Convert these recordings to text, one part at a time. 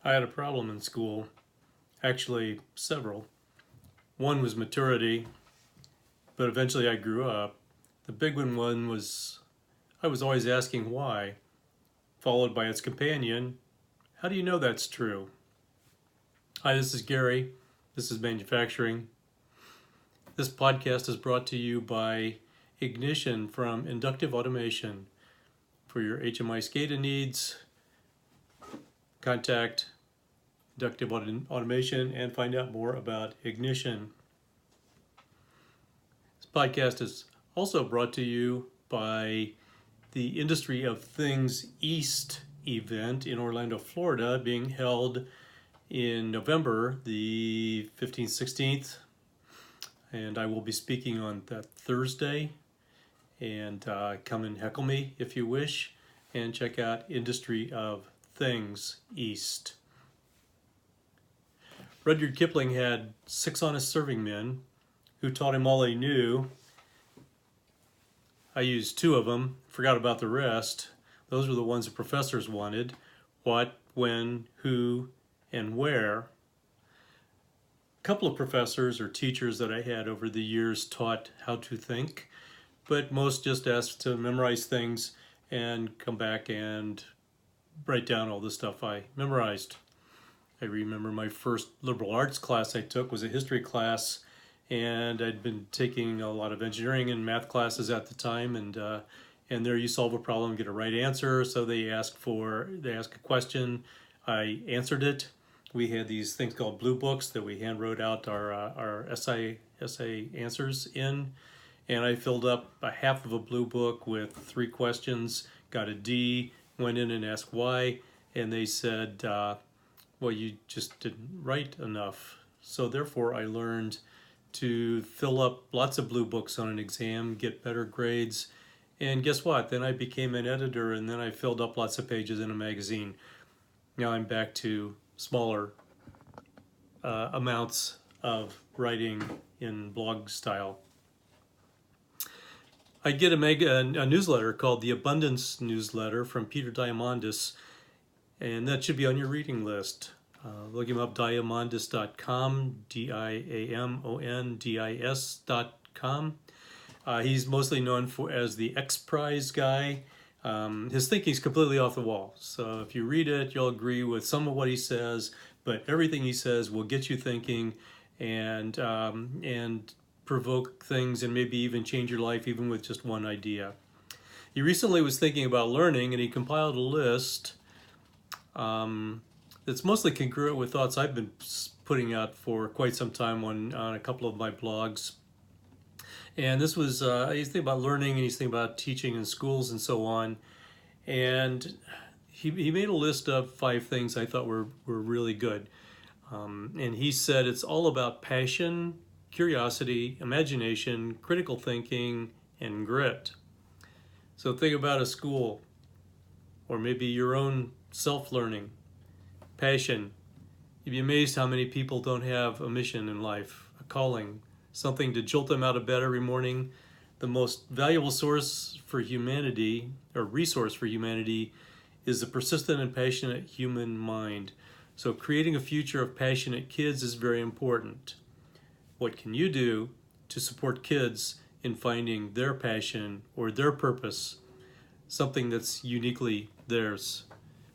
I had a problem in school, actually several. One was maturity, but eventually I grew up. The big one was I was always asking why, followed by its companion, how do you know that's true? Hi, this is Gary. This is Manufacturing. This podcast is brought to you by Ignition from Inductive Automation. For your HMI SCADA needs, contact Inductive Automation and find out more about Ignition. This podcast is also brought to you by the Industry of Things East event in Orlando, Florida, being held in November the 15th, 16th, and I will be speaking on that Thursday. And come and heckle me if you wish, and check out Industry of Things East. Rudyard Kipling had 6 honest serving men who taught him all he knew. I used 2 of them, forgot about the rest. Those were the ones the professors wanted: what, when, who, and where. A couple of professors or teachers that I had over the years taught how to think, but most just asked to memorize things and come back and write down all the stuff I memorized. I remember my first liberal arts class I took was a history class, and I'd been taking a lot of engineering and math classes at the time, and there you solve a problem and get a right answer. So they ask a question, I answered it. We had these things called blue books that we hand wrote out our essay answers in. And I filled up a half of a blue book with 3 questions, got a D, went in and asked why, and they said, well, you just didn't write enough. So therefore I learned to fill up lots of blue books on an exam, get better grades, and guess what? Then I became an editor, and then I filled up lots of pages in a magazine. Now I'm back to smaller amounts of writing in blog style. I get a newsletter called the Abundance Newsletter from Peter Diamandis, and that should be on your reading list. Look him up, diamandis.com, diamondis.com. He's mostly known as the X Prize guy. His thinking's completely off the wall, so if you read it, you'll agree with some of what he says, but everything he says will get you thinking and provoke things and maybe even change your life even with just one idea. He recently was thinking about learning, and he compiled a list that's mostly congruent with thoughts I've been putting out for quite some time on a couple of my blogs. And this was, he's thinking about learning, and he's thinking about teaching in schools and so on. And he made a list of 5 things I thought were really good. And he said it's all about passion, curiosity, imagination, critical thinking, and grit. So think about a school, or maybe your own self-learning. Passion. You'd be amazed how many people don't have a mission in life, a calling, something to jolt them out of bed every morning. The most valuable source for humanity, or resource for humanity, is the persistent and passionate human mind. So creating a future of passionate kids is very important. What can you do to support kids in finding their passion or their purpose, something that's uniquely theirs?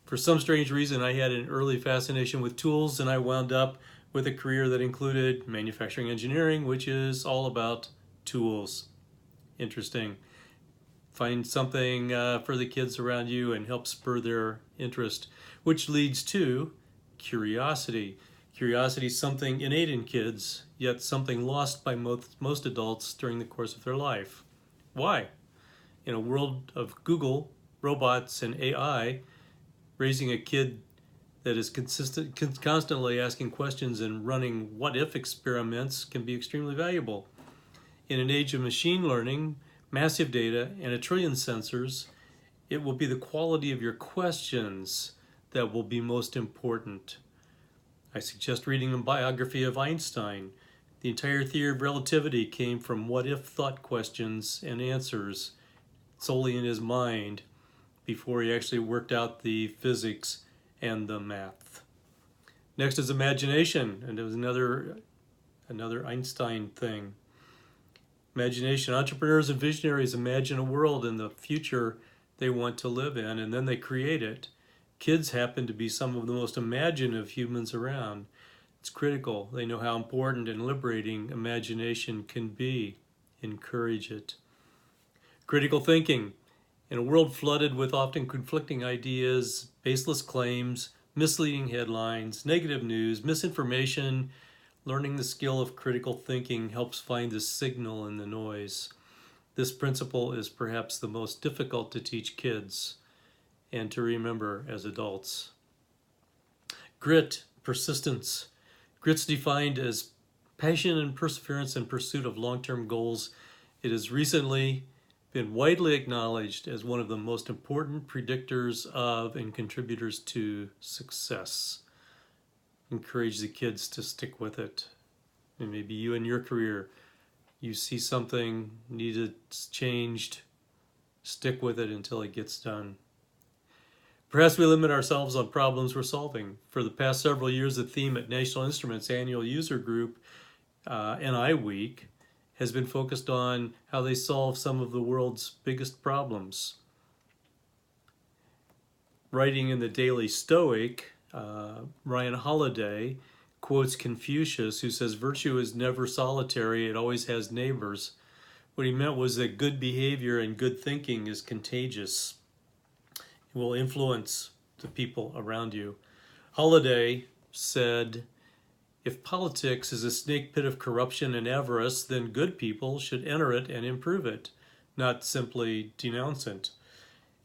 For some strange reason, I had an early fascination with tools, and I wound up with a career that included manufacturing engineering, which is all about tools. Interesting. Find something for the kids around you and help spur their interest, which leads to curiosity. Curiosity is something innate in kids, yet something lost by most adults during the course of their life. Why? In a world of Google, robots, and AI, raising a kid that is constantly asking questions and running what-if experiments can be extremely valuable. In an age of machine learning, massive data, and 1 trillion sensors, it will be the quality of your questions that will be most important. I suggest reading a biography of Einstein. The entire theory of relativity came from what-if thought questions and answers solely in his mind before he actually worked out the physics and the math. Next is imagination, and it was another Einstein thing. Imagination. Entrepreneurs and visionaries imagine a world in the future they want to live in, and then they create it. Kids happen to be some of the most imaginative humans around. It's critical. They know how important and liberating imagination can be. Encourage it. Critical thinking. In a world flooded with often conflicting ideas, baseless claims, misleading headlines, negative news, misinformation, learning the skill of critical thinking helps find the signal in the noise. This principle is perhaps the most difficult to teach kids and to remember as adults. Grit, persistence. Grit's defined as passion and perseverance in pursuit of long-term goals. It has recently been widely acknowledged as one of the most important predictors of and contributors to success. Encourage the kids to stick with it. And maybe you in your career, you see something needed changed, stick with it until it gets done. Perhaps we limit ourselves on problems we're solving. For the past several years, the theme at National Instruments Annual User Group, NI Week, has been focused on how they solve some of the world's biggest problems. Writing in the Daily Stoic, Ryan Holiday quotes Confucius, who says, "Virtue is never solitary, it always has neighbors." What he meant was that good behavior and good thinking is contagious. It will influence the people around you. Holiday said, "If politics is a snake pit of corruption and avarice, then good people should enter it and improve it, not simply denounce it.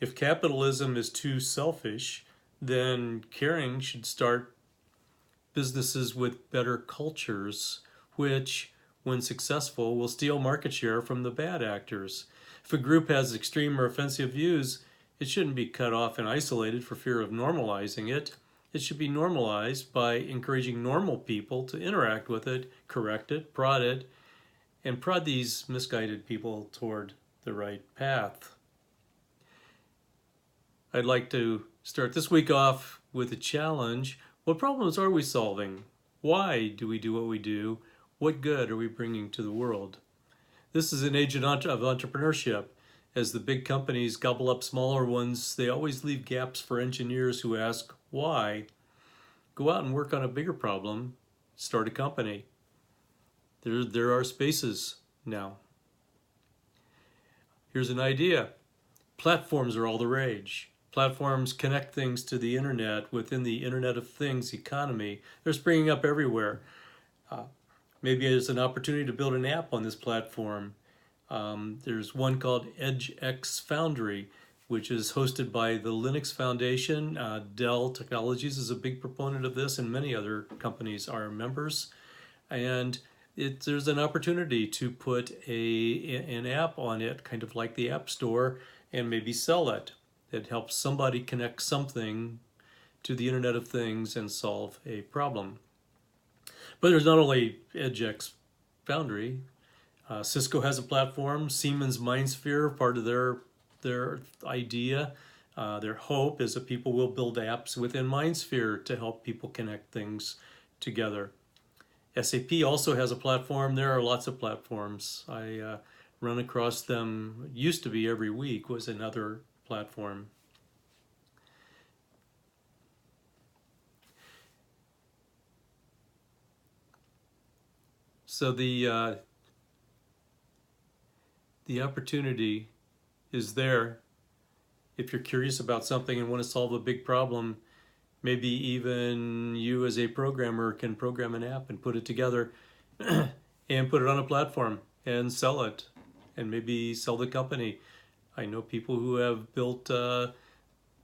If capitalism is too selfish, then caring should start businesses with better cultures, which, when successful, will steal market share from the bad actors. If a group has extreme or offensive views, it shouldn't be cut off and isolated for fear of normalizing it. It should be normalized by encouraging normal people to interact with it, correct it, and prod these misguided people toward the right path." I'd like to start this week off with a challenge. What problems are we solving? Why do we do what we do? What good are we bringing to the world? This is an age of entrepreneurship. As the big companies gobble up smaller ones, they always leave gaps for engineers who ask, why? Go out and work on a bigger problem. Start a company. There are spaces now. Here's an idea. Platforms are all the rage. Platforms connect things to the internet within the Internet of Things economy. They're springing up everywhere. Maybe there's an opportunity to build an app on this platform. There's one called EdgeX Foundry, which is hosted by the Linux Foundation. Dell Technologies is a big proponent of this, and many other companies are members. And there's an opportunity to put an app on it, kind of like the App Store, and maybe sell it. It helps somebody connect something to the Internet of Things and solve a problem. But there's not only EdgeX Foundry. Cisco has a platform. Siemens MindSphere, part of their idea, their hope is that people will build apps within MindSphere to help people connect things together. SAP also has a platform. There are lots of platforms. I run across them, used to be every week was another platform. So the opportunity is there. If you're curious about something and want to solve a big problem, maybe even you as a programmer can program an app and put it together and put it on a platform and sell it and maybe sell the company. I know people who have built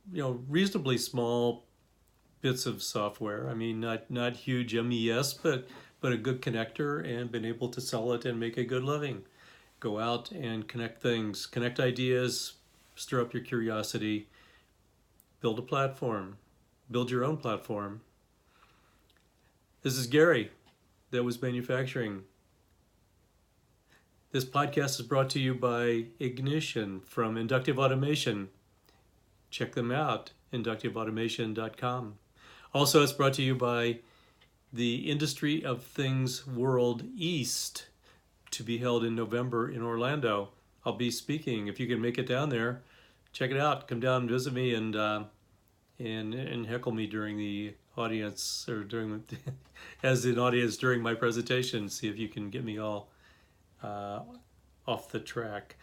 reasonably small bits of software. I mean, not huge MES, but a good connector, and been able to sell it and make a good living. Go out and connect things, connect ideas, stir up your curiosity, build a platform, build your own platform. This is Gary. That was Manufacturing. This podcast is brought to you by Ignition from Inductive Automation. Check them out, inductiveautomation.com. Also, it's brought to you by the Industry of Things World East, to be held in November in Orlando. I'll be speaking. If you can make it down there, check it out. Come down and visit me and heckle me during the audience, or during as an audience during my presentation. See if you can get me all off the track.